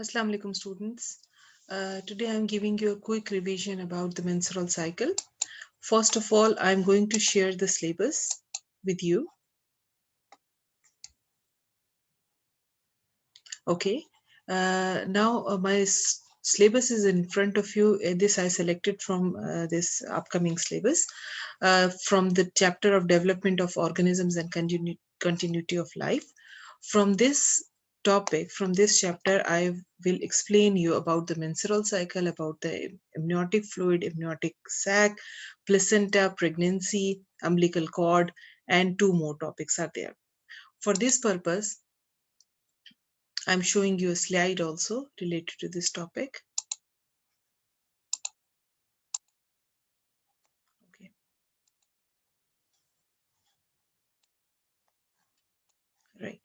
Assalamu alaikum students. Today I'm giving you a quick revision about the menstrual cycle. First of all, I'm going to share the syllabus with you. Okay. Now my syllabus is in front of you. This I selected from this upcoming syllabus from the chapter of development of organisms and continuity of life. From this topic, from this chapter, I will explain you about the menstrual cycle, about the amniotic fluid, amniotic sac, placenta, pregnancy, umbilical cord, and two more topics are there. For this purpose, I'm showing you a slide also related to this topic. Okay, right.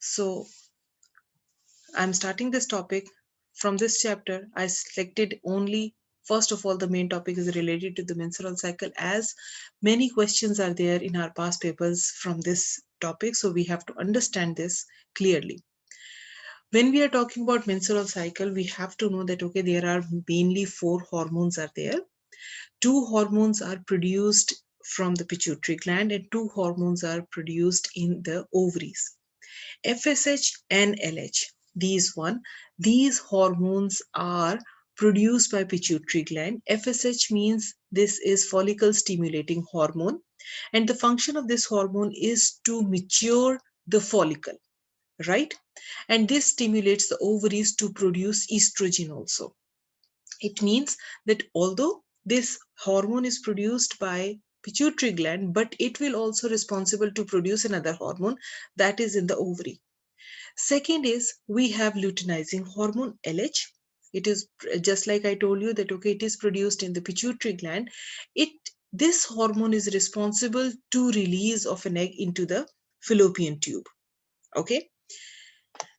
So I'm starting this topic from this chapter. I selected only, first of all, the main topic is related to the menstrual cycle, as many questions are there in our past papers from this topic. So we have to understand this clearly. When we are talking about menstrual cycle, we have to know that, okay, there are mainly four hormones are there. Two hormones are produced from the pituitary gland and two hormones are produced in the ovaries. FSH and LH. These hormones are produced by pituitary gland. FSH means this is follicle stimulating hormone, and the function of this hormone is to mature the follicle, right? And this stimulates the ovaries to produce estrogen also. It means that although this hormone is produced by pituitary gland, but it will also responsible to produce another hormone that is in the ovary. Second is we have luteinizing hormone LH. It is just like I told you that, okay, it is produced in the pituitary gland. It This hormone is responsible to release of an egg into the fallopian tube. Okay.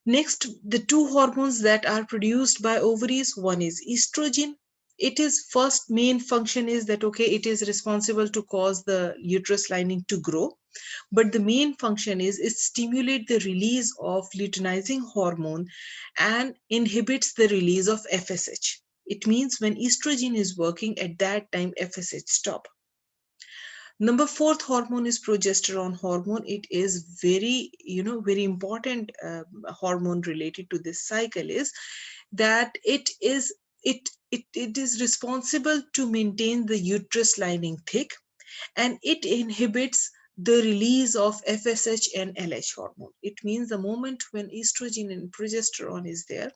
Next, the two hormones that are produced by ovaries, one is estrogen. It is first main function is that, okay, it is responsible to cause the uterus lining to grow, but the main function is it stimulates the release of luteinizing hormone and inhibits the release of FSH. It means when estrogen is working, at that time FSH stop. Number fourth hormone is progesterone hormone. It is very important hormone related to this cycle is that it is responsible to maintain the uterus lining thick, and it inhibits the release of FSH and LH hormone. It means the moment when estrogen and progesterone is there,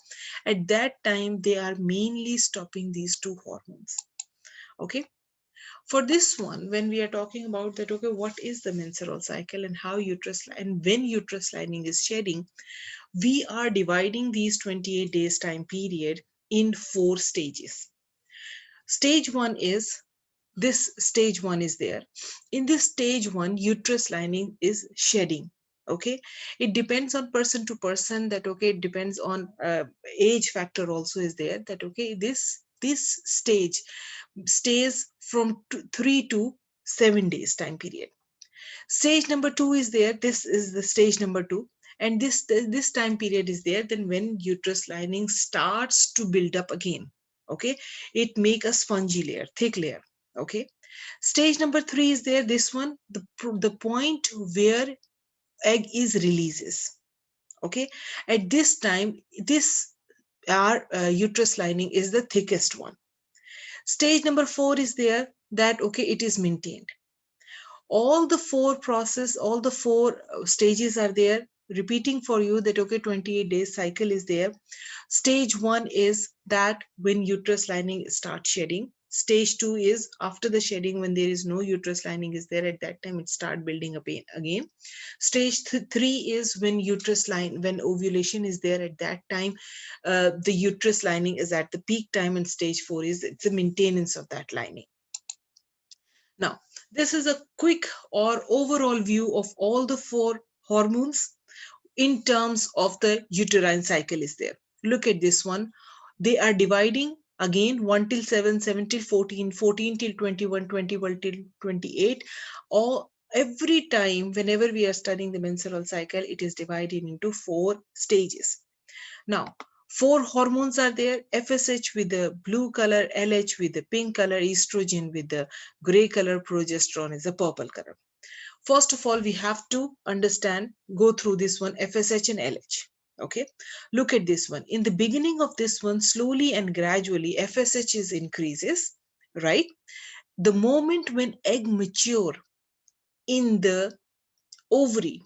at that time they are mainly stopping these two hormones. Okay. For this one, when we are talking about that, okay, what is the menstrual cycle and how uterus and when uterus lining is shedding, we are dividing these 28 days time period in four stages. Stage one is this stage one is there. In this stage one, uterus lining is shedding. Okay, it depends on person to person, that, okay, it depends on age factor also is there, that, okay, this stage stays from 3 to 7 days time period. Stage number 2 is there. This is the stage number 2, and this time period is there then when uterus lining starts to build up again. Okay, it make a spongy layer, thick layer. Okay, stage number 3 is there. This one, the point where egg is releases. Okay, at this time, this our uterus lining is the thickest one. Stage number 4 is there, that, okay, it is maintained. All the four stages are there, repeating for you that, okay, 28 days cycle is there. Stage 1 is that when uterus lining starts shedding. Stage 2 is after the shedding, when there is no uterus lining is there, at that time it start building up again. Stage 3 is when ovulation is there, at that time the uterus lining is at the peak time, and stage 4 is it's the maintenance of that lining. Now, this is a quick or overall view of all the four hormones in terms of the uterine cycle is there. Look at this one. They are dividing again 1 till 7, 7 till 14, 14 till 21, 21 till 28. Or every time, whenever we are studying the menstrual cycle, it is divided into four stages. Now, four hormones are there: FSH with the blue color, LH with the pink color, estrogen with the gray color, progesterone is the purple color. First of all, we have to understand, go through this one, FSH and LH. Okay, look at this one. In the beginning of this one, slowly and gradually, FSH is increases, right? The moment when egg mature in the ovary,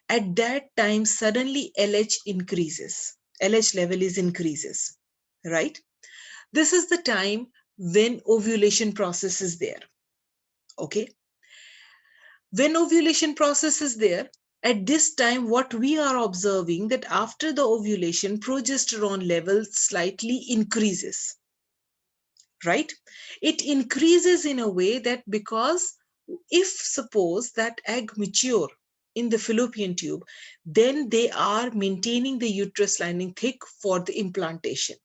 at that time, suddenly LH increases. LH level is increases, right? This is the time when ovulation process is there. Okay. When ovulation process is there, at this time, what we are observing that after the ovulation, progesterone level slightly increases, right? It increases in a way that because if suppose that egg mature in the fallopian tube, then they are maintaining the uterus lining thick for the implantation.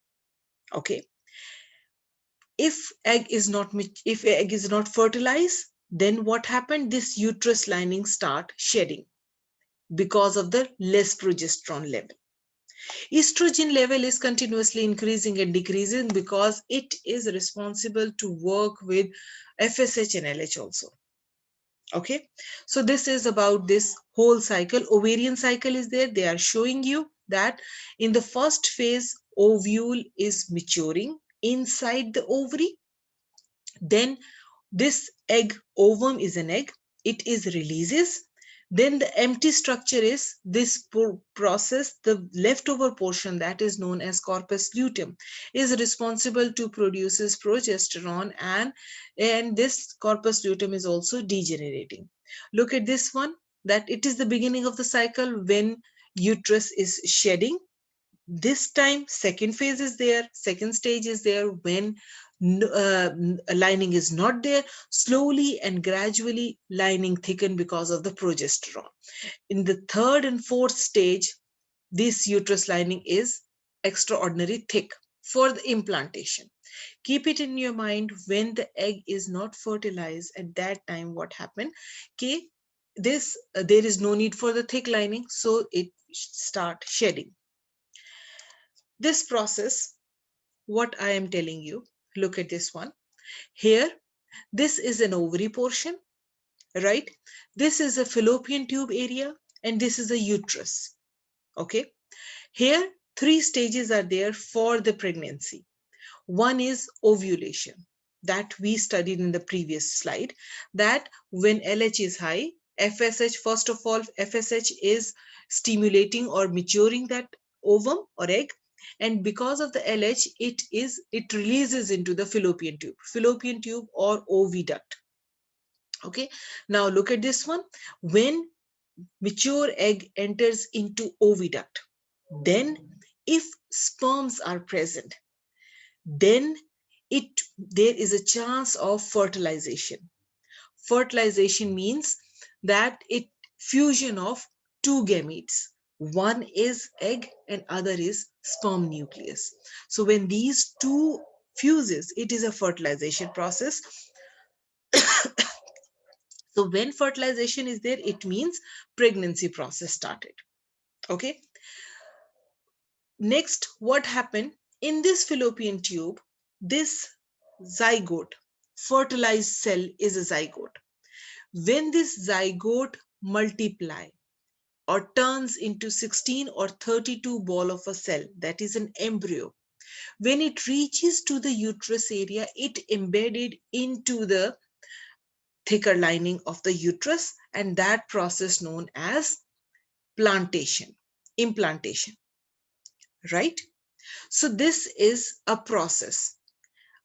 Okay. If egg is not fertilized, then what happened? This uterus lining start shedding because of the less progesterone level. Estrogen level is continuously increasing and decreasing because it is responsible to work with FSH and LH also. Okay, so this is about this whole cycle. Ovarian cycle is there. They are showing you that in the first phase, ovule is maturing inside the ovary. Then this egg, ovum is an egg, it is releases. Then the empty structure is this process, the leftover portion that is known as corpus luteum is responsible to produces progesterone, and this corpus luteum is also degenerating. Look at this one, that it is the beginning of the cycle when uterus is shedding. This time second phase is there, second stage is there when lining is not there. Slowly and gradually lining thicken because of the progesterone. In the third and fourth stage, this uterus lining is extraordinary thick for the implantation. Keep it in your mind, when the egg is not fertilized, at that time what happened? Okay, this there is no need for the thick lining, so it start shedding. This process, what I am telling you, look at this one. Here, this is an ovary portion, right? This is a fallopian tube area, and this is a uterus. Okay. Here, three stages are there for the pregnancy. One is ovulation, that we studied in the previous slide, that when LH is high, FSH, first of all, FSH is stimulating or maturing that ovum or egg, and because of the LH, it releases into the fallopian tube or oviduct. Okay, now look at this one. When mature egg enters into oviduct, then if sperms are present, then there is a chance of fertilization. Fertilization means that it fusion of two gametes. One is egg and other is sperm nucleus. So when these two fuses, it is a fertilization process. So when fertilization is there, it means pregnancy process started. Okay. Next, what happened in this fallopian tube? This zygote, fertilized cell is a zygote. When this zygote multiply or turns into 16 or 32 ball of a cell, that is an embryo, when it reaches to the uterus area, it embedded into the thicker lining of the uterus, and that process known as plantation, implantation, right? So this is a process.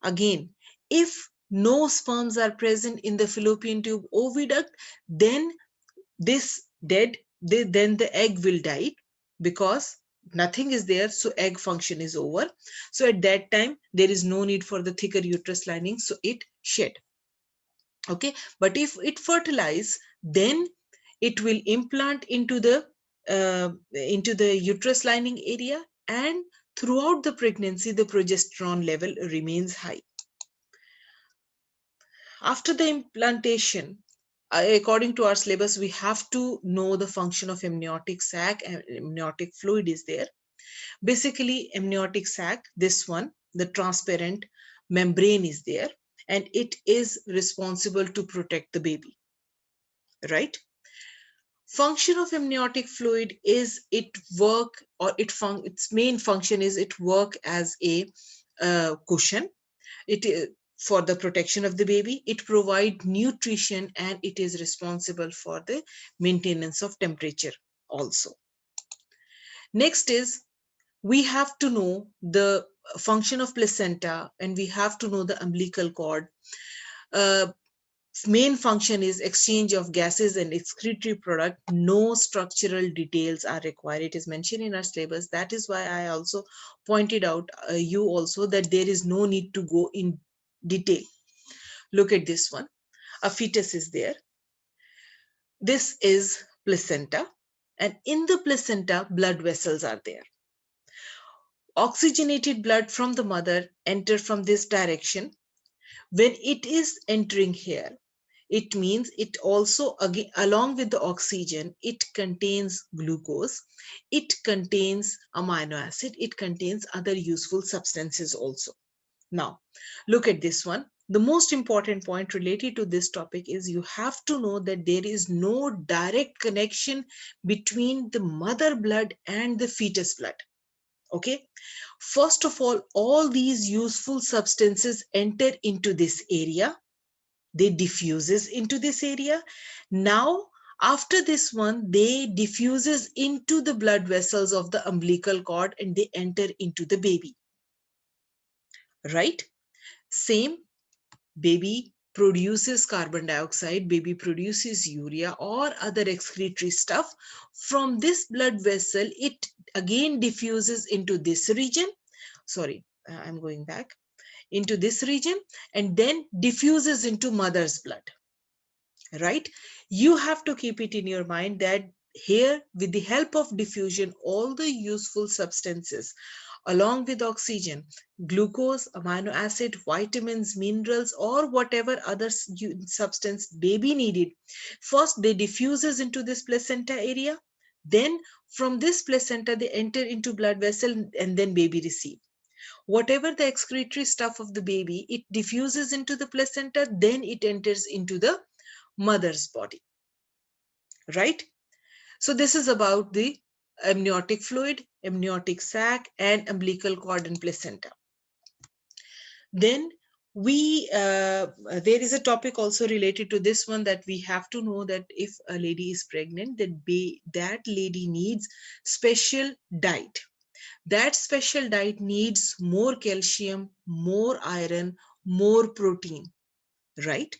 Again, if no sperms are present in the fallopian tube oviduct, then this dead, then the egg will die because nothing is there, so egg function is over. So at that time, there is no need for the thicker uterus lining, so it shed. Okay, but if it fertilize, then it will implant into the uterus lining area, and throughout the pregnancy, the progesterone level remains high. After the implantation, according to our syllabus, we have to know the function of amniotic sac, and amniotic fluid is there. Basically, amniotic sac, this one, the transparent membrane is there, and it is responsible to protect the baby, right? Function of amniotic fluid is it work, or its main function is it work as a cushion. It is for the protection of the baby. It provide nutrition, and it is responsible for the maintenance of temperature also. Next is, we have to know the function of placenta, and we have to know the umbilical cord. uh, Main function is exchange of gases and excretory product. No structural details are required. It is mentioned in our syllabus. That is why I also pointed out you also that there is no need to go in detail. Look at this one. A fetus is there. This is placenta, and in the placenta blood vessels are there. Oxygenated blood from the mother enter from this direction. When it is entering here, it means it also, again, along with the oxygen, it contains glucose, it contains amino acid, it contains other useful substances also. Now, look at this one. The most important point related to this topic is you have to know that there is no direct connection between the mother blood and the fetus blood. Okay. First of all these useful substances enter into this area. They diffuses into this area. Now, after this one, they diffuses into the blood vessels of the umbilical cord, and they enter into the baby. Right? Same, baby produces carbon dioxide, baby produces urea or other excretory stuff. From this blood vessel, it again diffuses into this region. Sorry, I'm going back into this region, and then diffuses into mother's blood. Right? You have to keep it in your mind that here, with the help of diffusion, all the useful substances along with oxygen, glucose, amino acid, vitamins, minerals, or whatever other substance baby needed, first they diffuses into this placenta area. Then from this placenta they enter into blood vessel, and then baby receive whatever the excretory stuff of the baby. It diffuses into the placenta, then it enters into the mother's body. Right? So this is about the amniotic fluid, amniotic sac, and umbilical cord and placenta. Then there is a topic also related to this one, that we have to know that if a lady is pregnant, that lady needs special diet. That special diet needs more calcium, more iron, more protein. Right?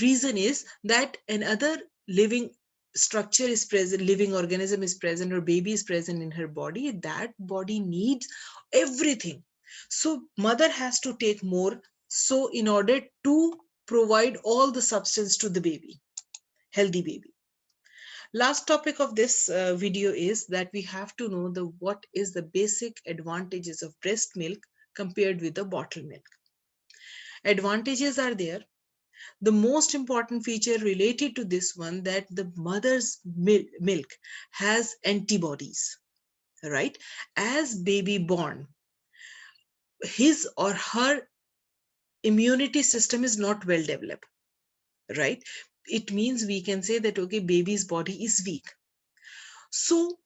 Reason is that another living structure is present, living organism is present, or baby is present in her body. That body needs everything. So mother has to take more, so in order to provide all the substance to the baby, healthy baby. Last topic of this video is that we have to know what is the basic advantages of breast milk compared with the bottle milk. Advantages are there. The most important feature related to this one, that the mother's milk has antibodies. Right? As baby born, his or her immunity system is not well developed. Right? It means we can say that, okay, baby's body is weak. So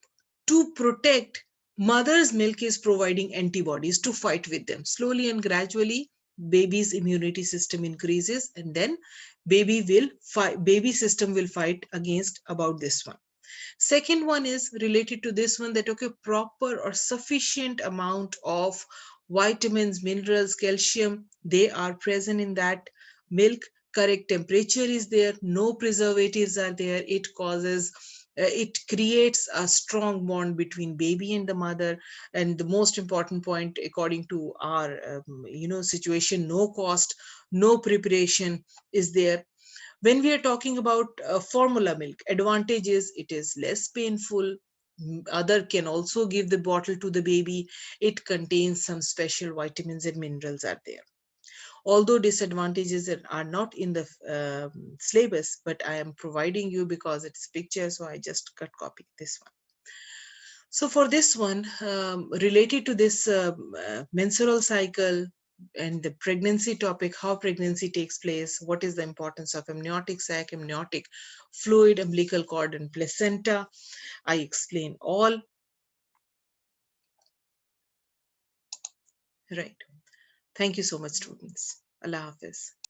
to protect, mother's milk is providing antibodies to fight with them. Slowly and gradually, baby's immunity system increases, and then baby system will fight against about this one. Second one is related to this one, that okay, proper or sufficient amount of vitamins, minerals, calcium, they are present in that milk. Correct temperature is there, no preservatives are there. It creates a strong bond between baby and the mother. And the most important point, according to our situation, no cost, no preparation is there. When we are talking about formula milk, advantage is it is less painful. Other can also give the bottle to the baby. It contains some special vitamins and minerals are there. Although disadvantages are not in the syllabus, but I am providing you because it's picture, so I just cut copy this one. So for this one, related to this menstrual cycle and the pregnancy topic, how pregnancy takes place, what is the importance of amniotic sac, amniotic fluid, umbilical cord, and placenta, I explain all. Right. Thank you so much, students. Allah Hafiz.